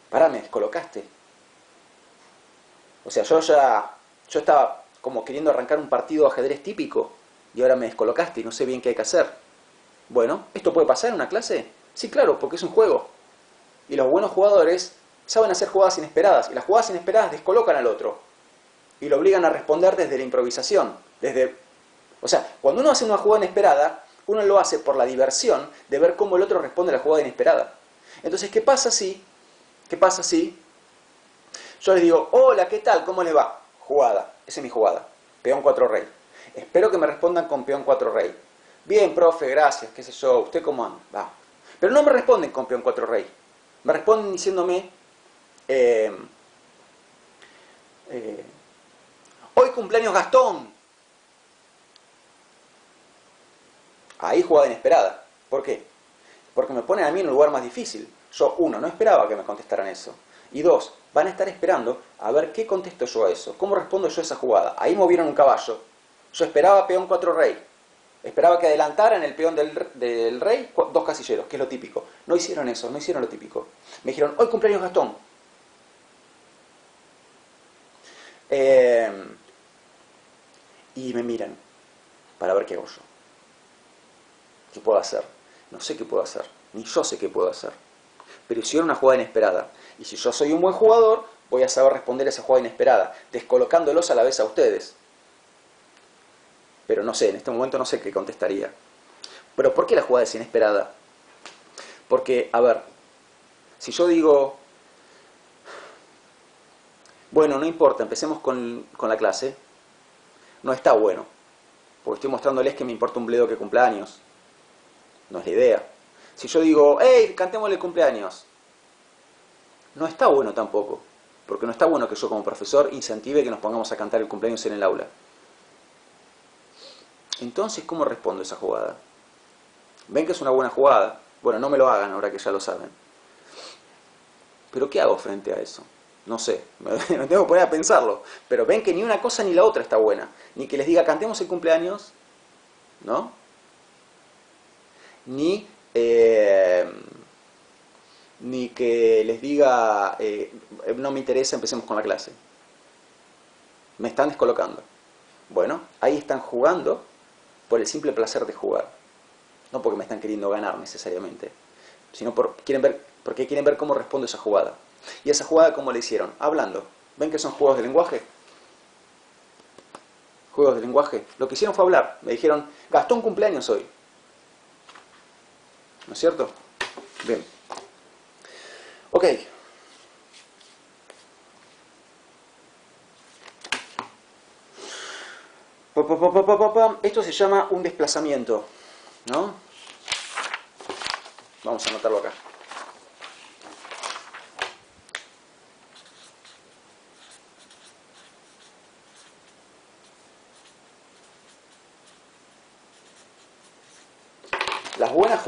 pará, me descolocaste. O sea, yo estaba como queriendo arrancar un partido de ajedrez típico, y ahora me descolocaste y no sé bien qué hay que hacer. Bueno, ¿esto puede pasar en una clase? Sí, claro, porque es un juego. Y los buenos jugadores saben hacer jugadas inesperadas, y las jugadas inesperadas descolocan al otro y lo obligan a responder desde la improvisación. O sea, cuando uno hace una jugada inesperada, uno lo hace por la diversión de ver cómo el otro responde a la jugada inesperada. Entonces, ¿qué pasa si yo les digo, hola, ¿qué tal? ¿Cómo les va? Jugada, esa es mi jugada, peón 4 rey. Espero que me respondan con peón 4 rey. Bien, profe, gracias, qué sé yo, ¿usted cómo anda? Va. Pero no me responden con peón 4 rey. Me responden diciéndome, hoy cumpleaños Gastón. Ahí jugada inesperada. ¿Por qué? Porque me ponen a mí en un lugar más difícil. Yo, uno, no esperaba que me contestaran eso. Y dos, van a estar esperando a ver qué contesto yo a eso. ¿Cómo respondo yo a esa jugada? Ahí movieron un caballo. Yo esperaba peón 4 rey. Esperaba que adelantaran el peón del rey 2 casilleros, que es lo típico. No hicieron eso, no hicieron lo típico. Me dijeron, hoy cumpleaños Gastón. Y me miran para ver qué hago yo. ¿Qué puedo hacer? No sé qué puedo hacer. Ni yo sé qué puedo hacer. Pero hicieron una jugada inesperada. Y si yo soy un buen jugador, voy a saber responder a esa jugada inesperada, descolocándolos a la vez a ustedes. Pero no sé, en este momento no sé qué contestaría. ¿Pero por qué la jugada es inesperada? Porque, a ver, si yo digo, bueno, no importa, empecemos con la clase, no está bueno. porque estoy mostrándoles que me importa un bledo que cumpleaños. No es la idea. Si yo digo, hey, cantémosle cumpleaños, no está bueno tampoco, porque no está bueno que yo como profesor incentive que nos pongamos a cantar el cumpleaños en el aula. Entonces, ¿cómo respondo a esa jugada? ¿Ven que es una buena jugada? Bueno, no me lo hagan ahora que ya lo saben. ¿Pero qué hago frente a eso? No sé, me tengo que poner a pensarlo. Pero ven que ni una cosa ni la otra está buena. Ni que les diga, cantemos el cumpleaños, ¿no? Ni que les diga, no me interesa, empecemos con la clase. Me están descolocando. Bueno, ahí están jugando por el simple placer de jugar. No porque me están queriendo ganar necesariamente, sino porque quieren ver cómo respondo esa jugada. ¿Y esa jugada cómo la hicieron? Hablando. ¿Ven que son juegos de lenguaje? Juegos de lenguaje. Lo que hicieron fue hablar. Me dijeron, Gastón cumpleaños hoy. ¿No es cierto? Bien. Ok. Esto se llama un desplazamiento, ¿no? Vamos a anotarlo acá. Las buenas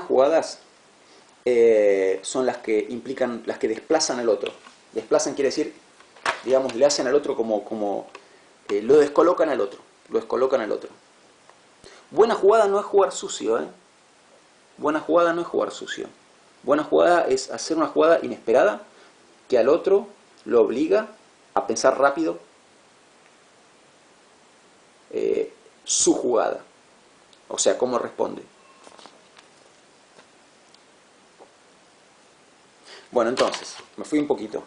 jugadas son las que implican, las que desplazan al otro. Desplazan quiere decir, digamos, le hacen al otro como lo descolocan al otro. Lo descolocan al otro. Buena jugada no es jugar sucio, ¿eh? Buena jugada no es jugar sucio. Buena jugada es hacer una jugada inesperada que al otro lo obliga a pensar rápido su jugada. O sea, cómo responde. Bueno, entonces, me fui un poquito.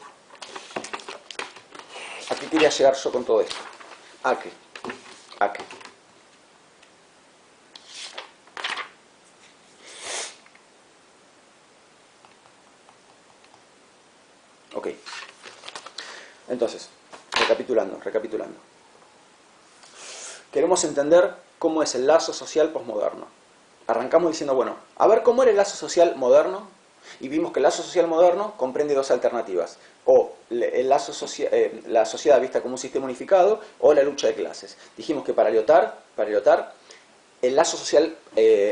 ¿A qué quería llegar yo con todo esto? ¿A qué? Ok. Entonces, recapitulando. Queremos entender cómo es el lazo social posmoderno. Arrancamos diciendo, bueno, a ver cómo era el lazo social moderno, y vimos que el lazo social moderno comprende dos alternativas, o la sociedad vista como un sistema unificado, o la lucha de clases. Dijimos que para Lyotard, el lazo social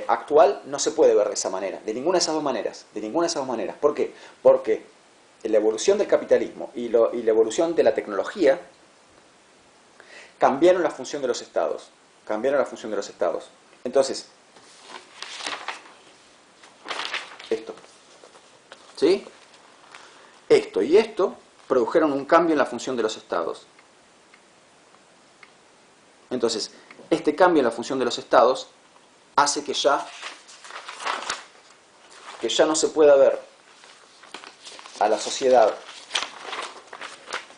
actual no se puede ver de esa manera, de ninguna de esas dos maneras. ¿Por qué? Porque la evolución del capitalismo y la evolución de la tecnología cambiaron la función de los estados. Entonces, esto. ¿Sí? Esto y esto produjeron un cambio en la función de los estados. Entonces, este cambio en la función de los estados hace que ya no se pueda ver a la sociedad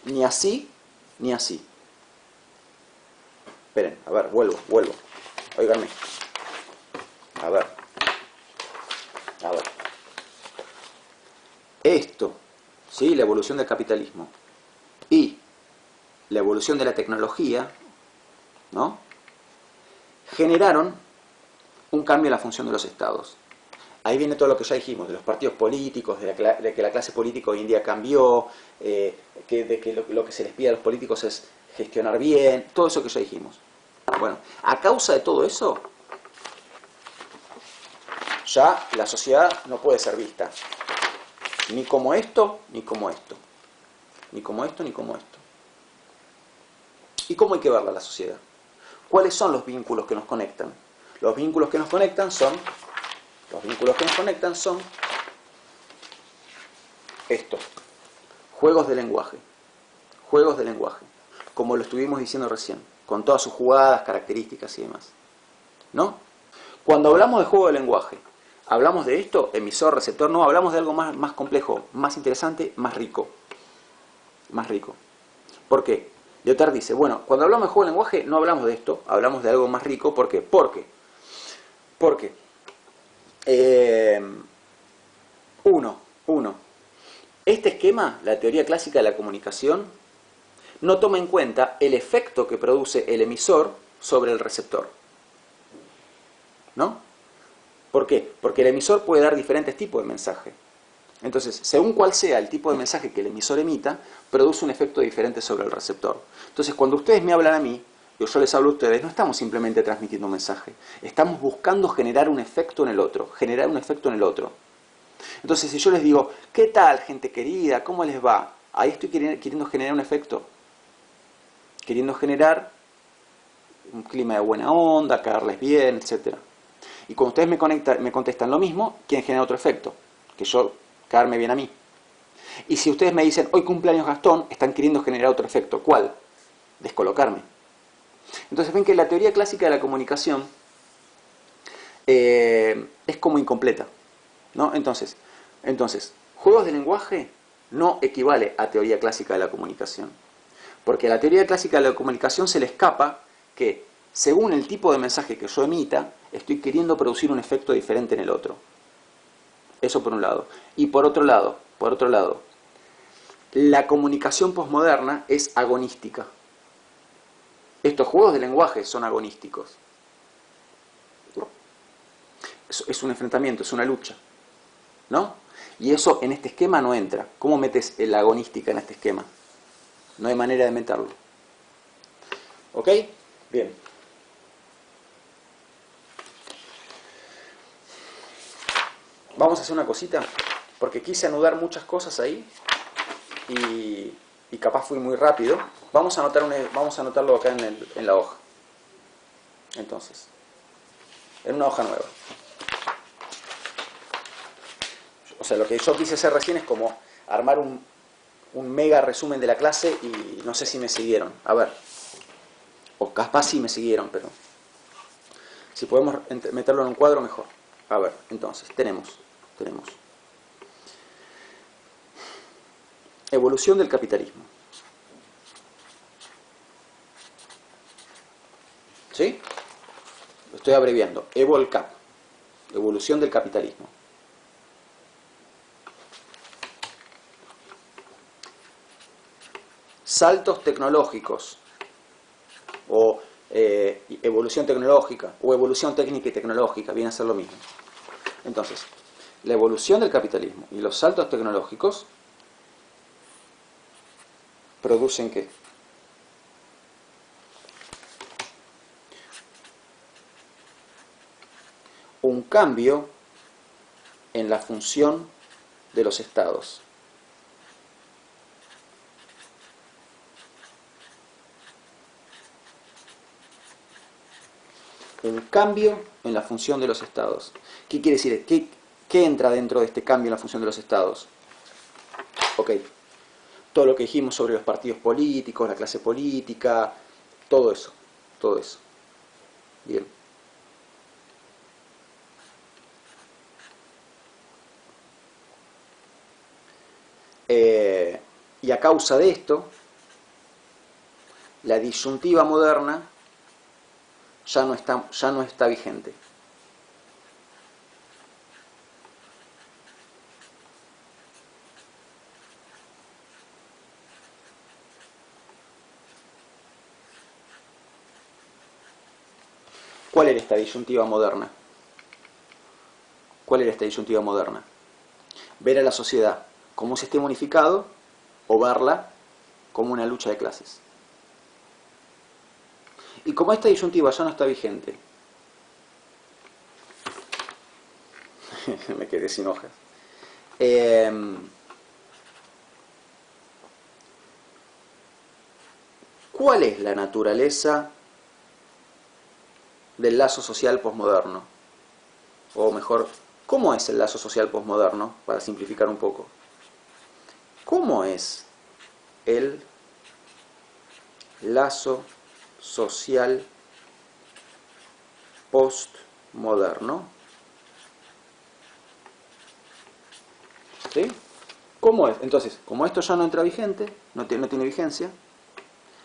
ni así ni así. Esperen, a ver, vuelvo. Óiganme. A ver. Esto, ¿sí? La evolución del capitalismo y la evolución de la tecnología, ¿no? Generaron un cambio en la función de los estados. Ahí viene todo lo que ya dijimos, de los partidos políticos, de que la clase política hoy en día cambió, de que lo que se les pide a los políticos es gestionar bien, todo eso que ya dijimos. Bueno, a causa de todo eso, ya la sociedad no puede ser vista ni como esto, ni como esto. ¿Y cómo hay que verla la sociedad? ¿Cuáles son los vínculos que nos conectan? Los vínculos que nos conectan son esto. Juegos de lenguaje, como lo estuvimos diciendo recién, con todas sus jugadas, características y demás, ¿no? Cuando hablamos de juego de lenguaje, hablamos de esto, emisor, receptor, no, hablamos de algo más complejo, más interesante, más rico. ¿Por qué? Lyotard dice, bueno, cuando hablamos de juego de lenguaje no hablamos de esto, hablamos de algo más rico. ¿Por qué? Porque este esquema, la teoría clásica de la comunicación, no toma en cuenta el efecto que produce el emisor sobre el receptor. ¿No? ¿Por qué? Porque el emisor puede dar diferentes tipos de mensaje. Entonces, según cuál sea el tipo de mensaje que el emisor emita, produce un efecto diferente sobre el receptor. Entonces, cuando ustedes me hablan a mí, o yo les hablo a ustedes, no estamos simplemente transmitiendo un mensaje. Estamos buscando generar un efecto en el otro. Generar un efecto en el otro. Entonces, si yo les digo, ¿qué tal, gente querida? ¿Cómo les va? Ahí estoy queriendo generar un efecto. Queriendo generar un clima de buena onda, caerles bien, etc. Y cuando ustedes me contestan lo mismo, quieren generar otro efecto. Que yo caerme bien a mí. Y si ustedes me dicen, hoy cumpleaños Gastón, están queriendo generar otro efecto. ¿Cuál? Descolocarme. Entonces ven que la teoría clásica de la comunicación es como incompleta, ¿no? Entonces, juegos de lenguaje no equivale a teoría clásica de la comunicación. Porque a la teoría clásica de la comunicación se le escapa que, según el tipo de mensaje que yo emita, estoy queriendo producir un efecto diferente en el otro. Eso por un lado. Y por otro lado, la comunicación posmoderna es agonística. Estos juegos de lenguaje son agonísticos. Es un enfrentamiento, es una lucha, ¿no? Y eso en este esquema no entra. ¿Cómo metes la agonística en este esquema? No hay manera de meterlo. ¿Ok? Bien. Vamos a hacer una cosita, porque quise anudar muchas cosas ahí y capaz fui muy rápido. Vamos a anotarlo acá en la hoja. Entonces, en una hoja nueva. O sea, lo que yo quise hacer recién es como armar un mega resumen de la clase y no sé si me siguieron. A ver, o capaz sí me siguieron, pero si podemos meterlo en un cuadro, mejor. A ver, entonces, tenemos evolución del capitalismo. ¿Sí? Lo estoy abreviando. EvolCap. Evolución del capitalismo. Saltos tecnológicos. O evolución tecnológica. O evolución técnica y tecnológica. Viene a ser lo mismo. Entonces, la evolución del capitalismo y los saltos tecnológicos producen ¿qué? Un cambio en la función de los estados. Un cambio en la función de los estados. ¿Qué quiere decir? ¿Qué entra dentro de este cambio en la función de los estados? Ok. Todo lo que dijimos sobre los partidos políticos, la clase política, todo eso. Bien. Y a causa de esto, la disyuntiva moderna ya no está vigente. ¿Cuál era esta disyuntiva moderna? Ver a la sociedad como un sistema unificado o verla como una lucha de clases. Y como esta disyuntiva ya no está vigente, me quedé sin hojas. ¿Cuál es la naturaleza del lazo social posmoderno? O mejor, ¿cómo es el lazo social posmoderno? Para simplificar un poco. ¿Cómo es el lazo social postmoderno? ¿Sí? ¿Cómo es? Entonces, como esto ya no entra vigente, no tiene vigencia,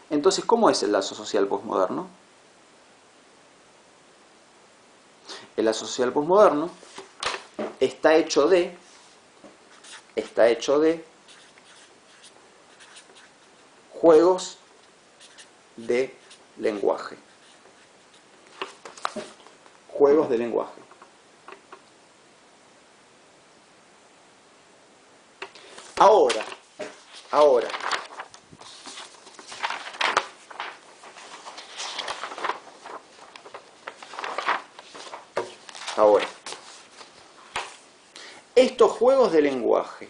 entonces, ¿cómo es el lazo social posmoderno? El lazo social posmoderno está hecho de juegos de lenguaje. Juegos de lenguaje. Ahora. Estos juegos de lenguaje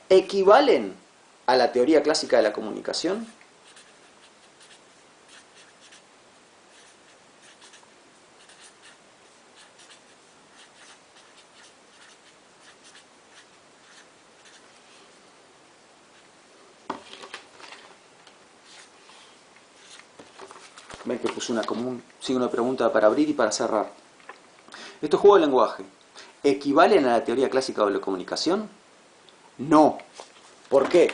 ¿equivalen a la teoría clásica de la comunicación? Ven que puse una pregunta para abrir y para cerrar. ¿Estos juegos de lenguaje equivalen a la teoría clásica de la comunicación? No. ¿Por qué?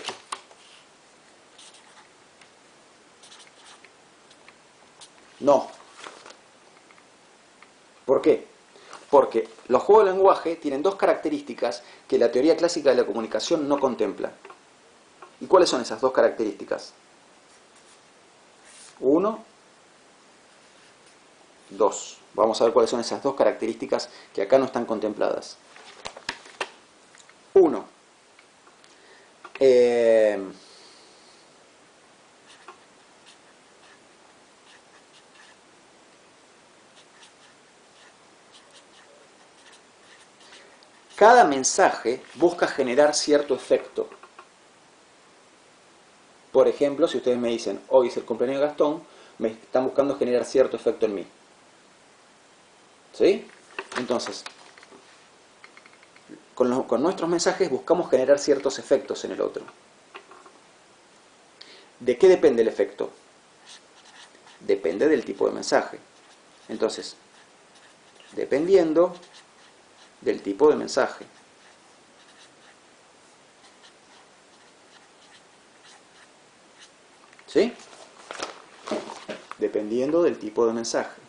No. ¿Por qué? Porque los juegos de lenguaje tienen dos características que la teoría clásica de la comunicación no contempla. ¿Y cuáles son esas dos características? 1, 2. Vamos a ver cuáles son esas dos características que acá no están contempladas. 1. Cada mensaje busca generar cierto efecto. Por ejemplo, si ustedes me dicen, hoy es el cumpleaños de Gastón, me están buscando generar cierto efecto en mí. ¿Sí? Entonces, con nuestros mensajes buscamos generar ciertos efectos en el otro. ¿De qué depende el efecto? Depende del tipo de mensaje. Entonces, dependiendo del tipo de mensaje. ¿Sí? Dependiendo del tipo de mensaje.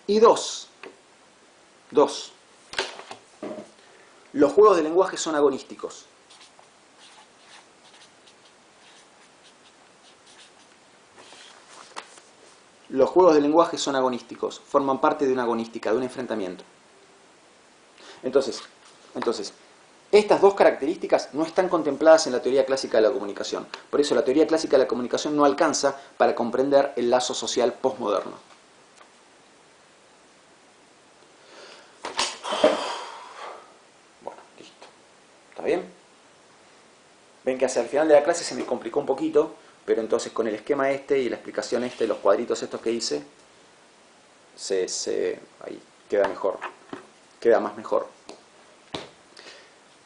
Y 2. Los juegos de lenguaje son agonísticos. Los juegos de lenguaje son agonísticos, forman parte de una agonística, de un enfrentamiento. Entonces, estas dos características no están contempladas en la teoría clásica de la comunicación. Por eso la teoría clásica de la comunicación no alcanza para comprender el lazo social postmoderno. Bueno, listo. ¿Está bien? Ven que hacia el final de la clase se me complicó un poquito, pero entonces con el esquema este y la explicación los cuadritos estos que hice, ahí queda mejor, queda más mejor.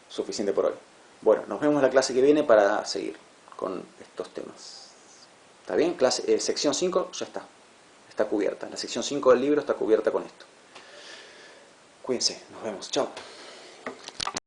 Suficiente por hoy. Bueno, nos vemos la clase que viene para seguir con estos temas. ¿Está bien? Sección 5 ya está cubierta. La sección 5 del libro está cubierta con esto. Cuídense, nos vemos. Chao.